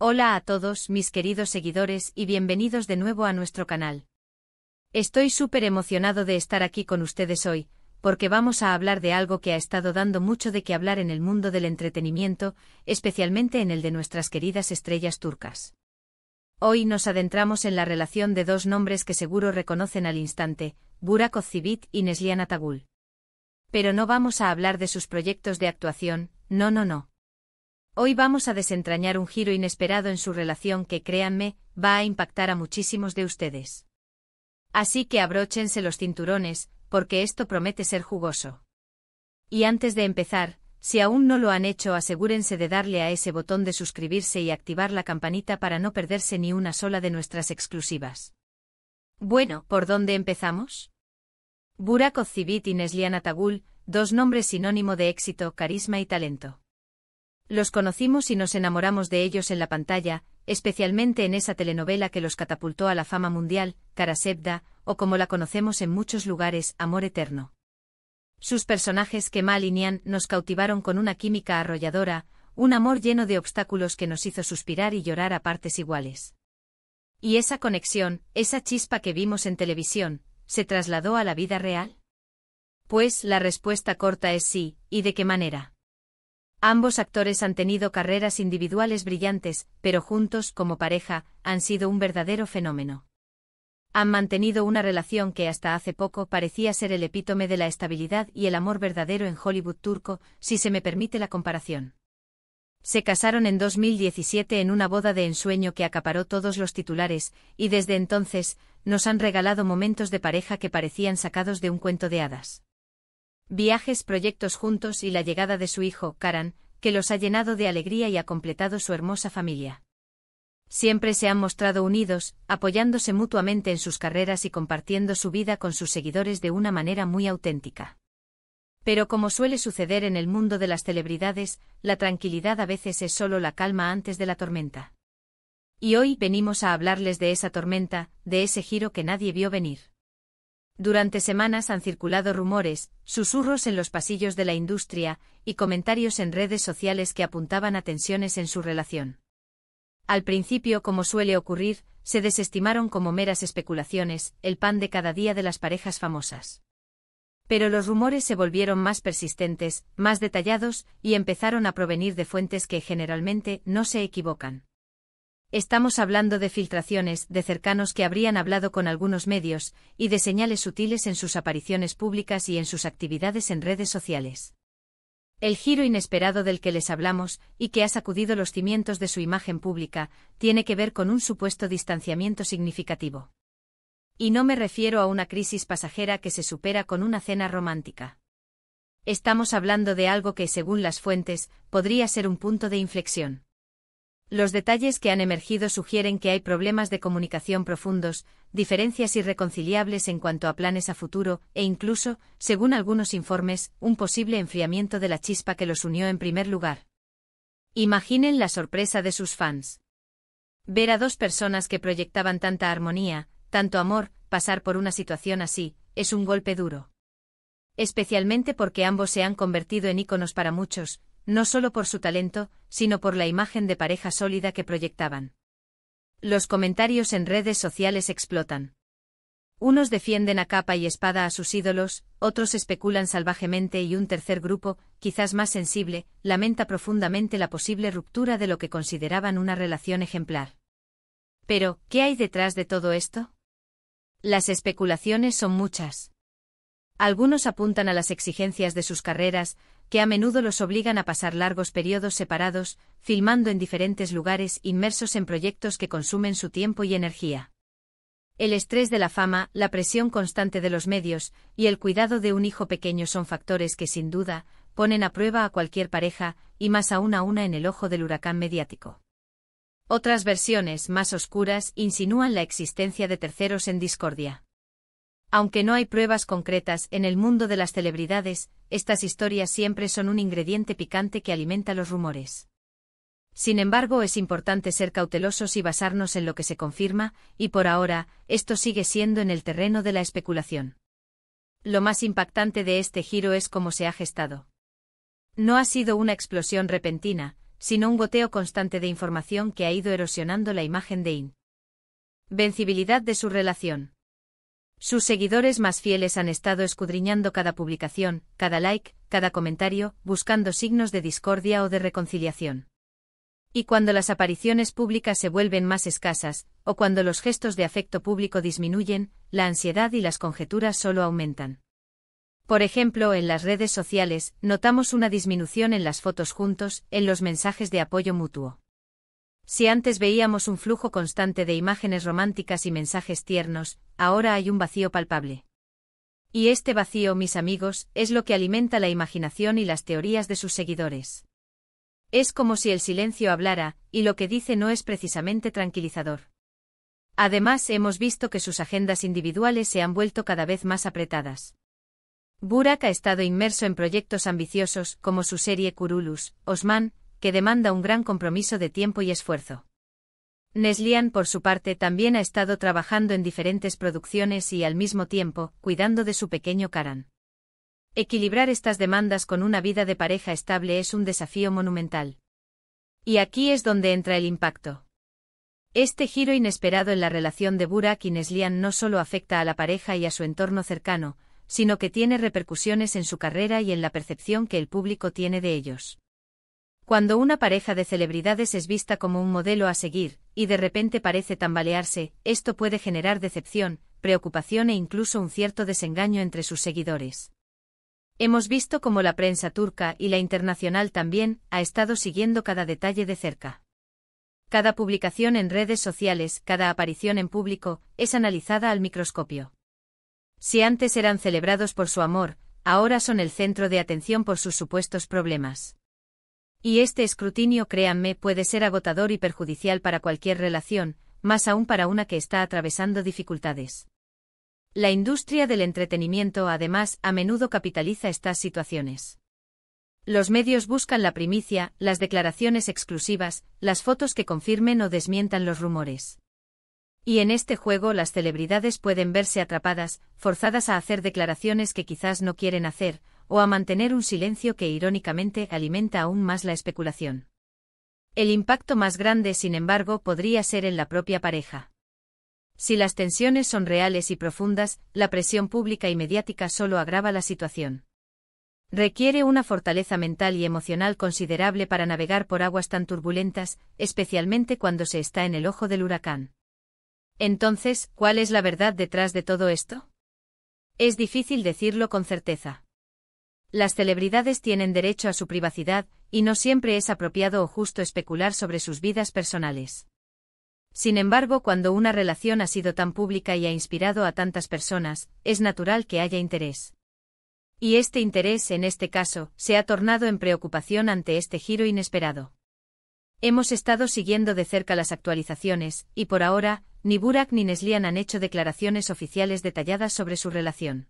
Hola a todos mis queridos seguidores y bienvenidos de nuevo a nuestro canal. Estoy súper emocionado de estar aquí con ustedes hoy, porque vamos a hablar de algo que ha estado dando mucho de qué hablar en el mundo del entretenimiento, especialmente en el de nuestras queridas estrellas turcas. Hoy nos adentramos en la relación de dos nombres que seguro reconocen al instante, Burak Özçivit y Neslihan Atagül. Pero no vamos a hablar de sus proyectos de actuación, no. Hoy vamos a desentrañar un giro inesperado en su relación que, créanme, va a impactar a muchísimos de ustedes. Así que abróchense los cinturones, porque esto promete ser jugoso. Y antes de empezar, si aún no lo han hecho, asegúrense de darle a ese botón de suscribirse y activar la campanita para no perderse ni una sola de nuestras exclusivas. Bueno, ¿por dónde empezamos? Burak Özçivit y Neslihan Atagül, dos nombres sinónimo de éxito, carisma y talento. Los conocimos y nos enamoramos de ellos en la pantalla, especialmente en esa telenovela que los catapultó a la fama mundial, Kara Sevda, o como la conocemos en muchos lugares, Amor Eterno. Sus personajes Kemal y Nihan nos cautivaron con una química arrolladora, un amor lleno de obstáculos que nos hizo suspirar y llorar a partes iguales. ¿Y esa conexión, esa chispa que vimos en televisión, se trasladó a la vida real? Pues la respuesta corta es sí, ¿y de qué manera? Ambos actores han tenido carreras individuales brillantes, pero juntos, como pareja, han sido un verdadero fenómeno. Han mantenido una relación que hasta hace poco parecía ser el epítome de la estabilidad y el amor verdadero en Hollywood turco, si se me permite la comparación. Se casaron en 2017 en una boda de ensueño que acaparó todos los titulares, y desde entonces, nos han regalado momentos de pareja que parecían sacados de un cuento de hadas. Viajes, proyectos juntos y la llegada de su hijo, Karan, que los ha llenado de alegría y ha completado su hermosa familia. Siempre se han mostrado unidos, apoyándose mutuamente en sus carreras y compartiendo su vida con sus seguidores de una manera muy auténtica. Pero como suele suceder en el mundo de las celebridades, la tranquilidad a veces es solo la calma antes de la tormenta. Y hoy venimos a hablarles de esa tormenta, de ese giro que nadie vio venir. Durante semanas han circulado rumores, susurros en los pasillos de la industria, y comentarios en redes sociales que apuntaban a tensiones en su relación. Al principio, como suele ocurrir, se desestimaron como meras especulaciones, el pan de cada día de las parejas famosas. Pero los rumores se volvieron más persistentes, más detallados, y empezaron a provenir de fuentes que generalmente no se equivocan. Estamos hablando de filtraciones, de cercanos que habrían hablado con algunos medios, y de señales sutiles en sus apariciones públicas y en sus actividades en redes sociales. El giro inesperado del que les hablamos, y que ha sacudido los cimientos de su imagen pública, tiene que ver con un supuesto distanciamiento significativo. Y no me refiero a una crisis pasajera que se supera con una cena romántica. Estamos hablando de algo que, según las fuentes, podría ser un punto de inflexión. Los detalles que han emergido sugieren que hay problemas de comunicación profundos, diferencias irreconciliables en cuanto a planes a futuro, e incluso, según algunos informes, un posible enfriamiento de la chispa que los unió en primer lugar. Imaginen la sorpresa de sus fans. Ver a dos personas que proyectaban tanta armonía, tanto amor, pasar por una situación así, es un golpe duro. Especialmente porque ambos se han convertido en íconos para muchos, no solo por su talento, sino por la imagen de pareja sólida que proyectaban. Los comentarios en redes sociales explotan. Unos defienden a capa y espada a sus ídolos, otros especulan salvajemente y un tercer grupo, quizás más sensible, lamenta profundamente la posible ruptura de lo que consideraban una relación ejemplar. Pero, ¿qué hay detrás de todo esto? Las especulaciones son muchas. Algunos apuntan a las exigencias de sus carreras, que a menudo los obligan a pasar largos periodos separados, filmando en diferentes lugares, inmersos en proyectos que consumen su tiempo y energía. El estrés de la fama, la presión constante de los medios, y el cuidado de un hijo pequeño son factores que sin duda, ponen a prueba a cualquier pareja, y más aún a una en el ojo del huracán mediático. Otras versiones, más oscuras, insinúan la existencia de terceros en discordia. Aunque no hay pruebas concretas en el mundo de las celebridades, estas historias siempre son un ingrediente picante que alimenta los rumores. Sin embargo, es importante ser cautelosos y basarnos en lo que se confirma, y por ahora, esto sigue siendo en el terreno de la especulación. Lo más impactante de este giro es cómo se ha gestado. No ha sido una explosión repentina, sino un goteo constante de información que ha ido erosionando la imagen de invencibilidad de su relación. Sus seguidores más fieles han estado escudriñando cada publicación, cada like, cada comentario, buscando signos de discordia o de reconciliación. Y cuando las apariciones públicas se vuelven más escasas, o cuando los gestos de afecto público disminuyen, la ansiedad y las conjeturas solo aumentan. Por ejemplo, en las redes sociales, notamos una disminución en las fotos juntos, en los mensajes de apoyo mutuo. Si antes veíamos un flujo constante de imágenes románticas y mensajes tiernos, ahora hay un vacío palpable. Y este vacío, mis amigos, es lo que alimenta la imaginación y las teorías de sus seguidores. Es como si el silencio hablara, y lo que dice no es precisamente tranquilizador. Además, hemos visto que sus agendas individuales se han vuelto cada vez más apretadas. Burak ha estado inmerso en proyectos ambiciosos, como su serie Kurulus, Osman, que demanda un gran compromiso de tiempo y esfuerzo. Neslihan, por su parte, también ha estado trabajando en diferentes producciones y, al mismo tiempo, cuidando de su pequeño Karan. Equilibrar estas demandas con una vida de pareja estable es un desafío monumental. Y aquí es donde entra el impacto. Este giro inesperado en la relación de Burak y Neslihan no solo afecta a la pareja y a su entorno cercano, sino que tiene repercusiones en su carrera y en la percepción que el público tiene de ellos. Cuando una pareja de celebridades es vista como un modelo a seguir, y de repente parece tambalearse, esto puede generar decepción, preocupación e incluso un cierto desengaño entre sus seguidores. Hemos visto cómo la prensa turca y la internacional también ha estado siguiendo cada detalle de cerca. Cada publicación en redes sociales, cada aparición en público, es analizada al microscopio. Si antes eran celebrados por su amor, ahora son el centro de atención por sus supuestos problemas. Y este escrutinio, créanme, puede ser agotador y perjudicial para cualquier relación, más aún para una que está atravesando dificultades. La industria del entretenimiento, además, a menudo capitaliza estas situaciones. Los medios buscan la primicia, las declaraciones exclusivas, las fotos que confirmen o desmientan los rumores. Y en este juego las celebridades pueden verse atrapadas, forzadas a hacer declaraciones que quizás no quieren hacer, o a mantener un silencio que irónicamente alimenta aún más la especulación. El impacto más grande, sin embargo, podría ser en la propia pareja. Si las tensiones son reales y profundas, la presión pública y mediática solo agrava la situación. Requiere una fortaleza mental y emocional considerable para navegar por aguas tan turbulentas, especialmente cuando se está en el ojo del huracán. Entonces, ¿cuál es la verdad detrás de todo esto? Es difícil decirlo con certeza. Las celebridades tienen derecho a su privacidad, y no siempre es apropiado o justo especular sobre sus vidas personales. Sin embargo, cuando una relación ha sido tan pública y ha inspirado a tantas personas, es natural que haya interés. Y este interés, en este caso, se ha tornado en preocupación ante este giro inesperado. Hemos estado siguiendo de cerca las actualizaciones, y por ahora, ni Burak ni Neslihan han hecho declaraciones oficiales detalladas sobre su relación.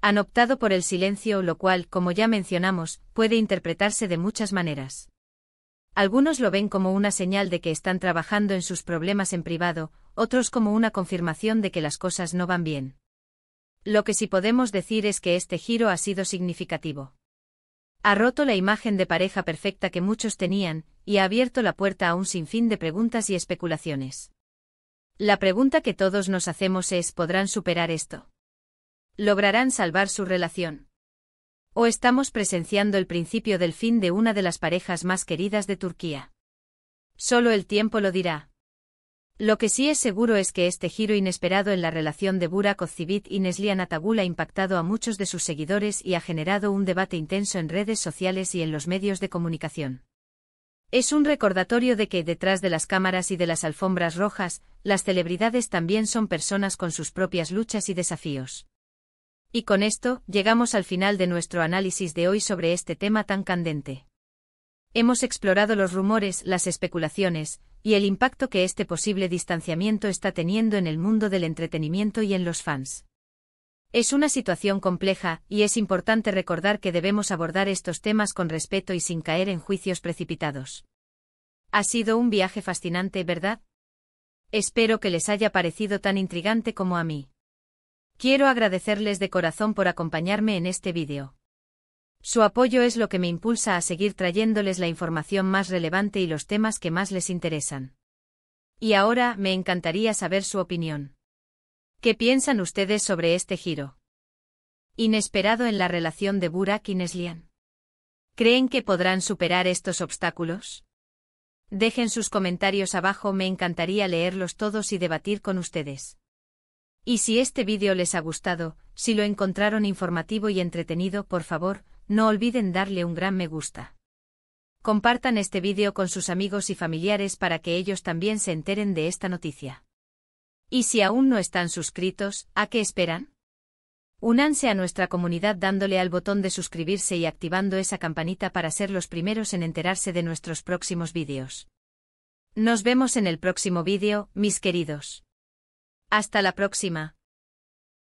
Han optado por el silencio, lo cual, como ya mencionamos, puede interpretarse de muchas maneras. Algunos lo ven como una señal de que están trabajando en sus problemas en privado, otros como una confirmación de que las cosas no van bien. Lo que sí podemos decir es que este giro ha sido significativo. Ha roto la imagen de pareja perfecta que muchos tenían, y ha abierto la puerta a un sinfín de preguntas y especulaciones. La pregunta que todos nos hacemos es: ¿podrán superar esto? ¿Lograrán salvar su relación? ¿O estamos presenciando el principio del fin de una de las parejas más queridas de Turquía? Solo el tiempo lo dirá. Lo que sí es seguro es que este giro inesperado en la relación de Burak Özçivit y Neslihan Atagul ha impactado a muchos de sus seguidores y ha generado un debate intenso en redes sociales y en los medios de comunicación. Es un recordatorio de que, detrás de las cámaras y de las alfombras rojas, las celebridades también son personas con sus propias luchas y desafíos. Y con esto, llegamos al final de nuestro análisis de hoy sobre este tema tan candente. Hemos explorado los rumores, las especulaciones, y el impacto que este posible distanciamiento está teniendo en el mundo del entretenimiento y en los fans. Es una situación compleja, y es importante recordar que debemos abordar estos temas con respeto y sin caer en juicios precipitados. Ha sido un viaje fascinante, ¿verdad? Espero que les haya parecido tan intrigante como a mí. Quiero agradecerles de corazón por acompañarme en este vídeo. Su apoyo es lo que me impulsa a seguir trayéndoles la información más relevante y los temas que más les interesan. Y ahora, me encantaría saber su opinión. ¿Qué piensan ustedes sobre este giro inesperado en la relación de Burak y Neslihan? ¿Creen que podrán superar estos obstáculos? Dejen sus comentarios abajo, me encantaría leerlos todos y debatir con ustedes. Y si este vídeo les ha gustado, si lo encontraron informativo y entretenido, por favor, no olviden darle un gran me gusta. Compartan este vídeo con sus amigos y familiares para que ellos también se enteren de esta noticia. Y si aún no están suscritos, ¿a qué esperan? Únanse a nuestra comunidad dándole al botón de suscribirse y activando esa campanita para ser los primeros en enterarse de nuestros próximos vídeos. Nos vemos en el próximo vídeo, mis queridos. Hasta la próxima.